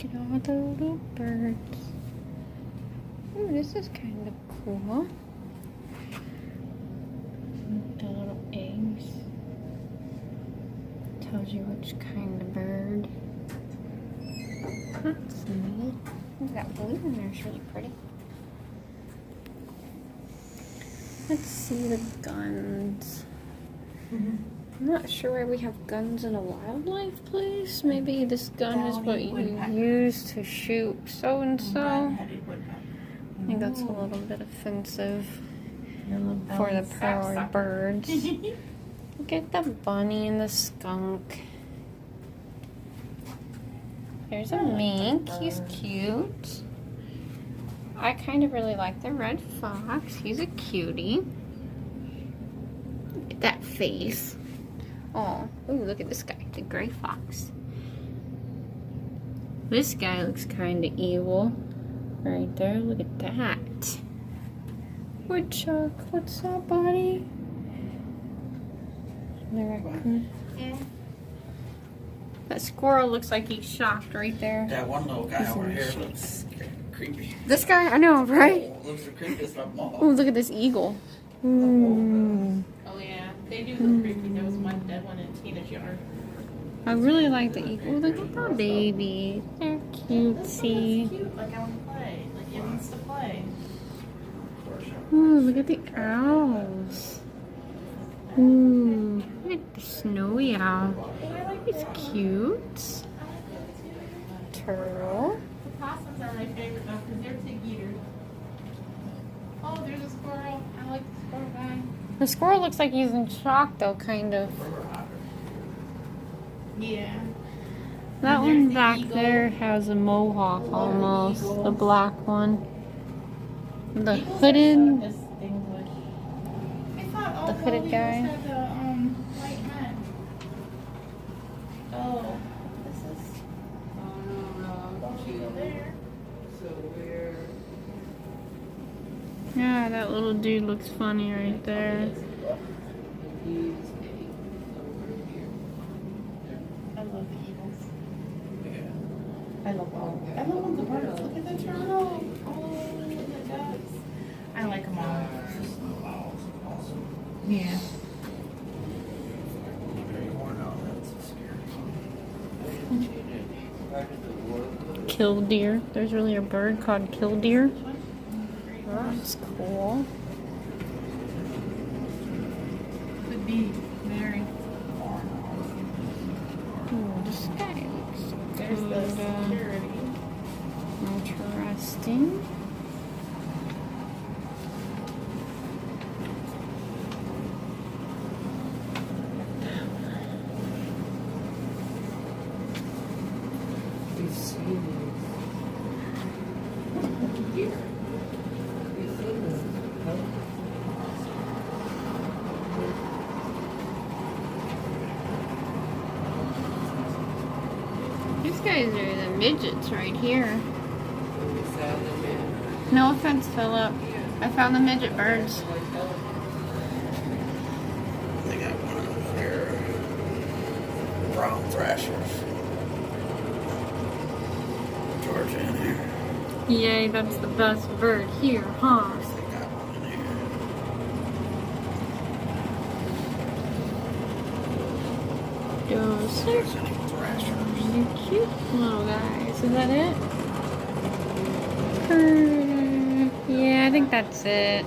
Look at all the little birds. Oh, this is kind of cool. The little eggs. Tells you which kind of bird. That's neat. Oh, that blue in there is really pretty. Let's see the guns. I'm not sure why we have guns in a wildlife place. Maybe this gun is what you use to shoot so and so. I think that's a little bit offensive for the poor birds. Look at the bunny and the skunk. There's a mink. He's cute. I kind of really like the red fox. He's a cutie. Look at that face. Oh, ooh, look at this guy, the gray fox. This guy looks kind of evil. Right there, look at that. Woodchuck, what's up, buddy? The raccoon. Yeah. That squirrel looks like he's shocked right there. That one little guy over here looks creepy. This guy, I know, right? Oh, looks the creepiest of them all. Oh, look at this eagle. Oh yeah, they do look creepy. There was one dead one in Tina's yard. I really like the eagle. Look at the baby. They're cutesy. Cute, like I want to play. Like it wants to play. Ooh, look at the owls. Ooh, look at the snowy owl. He's cute. Turtle. The possums are my favorite though, because they're pig eaters. Oh, there's a squirrel. I like the squirrel guy. The squirrel looks like he's in shock though, kind of. Yeah. That And one there's the back eagle. there has a mohawk almost. eagle. The black one. The Eagles are hooded. so distinguished. I thought all The hooded bald guy. eagles had the white head. Oh, this is. Don't you go there? Yeah, that little dude looks funny right there. I love the eagles. I love all the birds. Look at the turtle. Oh, the ducks. I like them all. Yeah. Killdeer. There's really a bird called killdeer. That's cool. Could be very. Ooh, this guy looks There's the good. security. Interesting. These guys are the midgets right here. No offense, Philip. I found the midget birds. They got one over there. Brown thrashers. Georgia in here. Yay, that's the best bird here, huh? They got one in here. Those There's any thrashers. are cute little guys. Is that it? Yeah, I think that's it.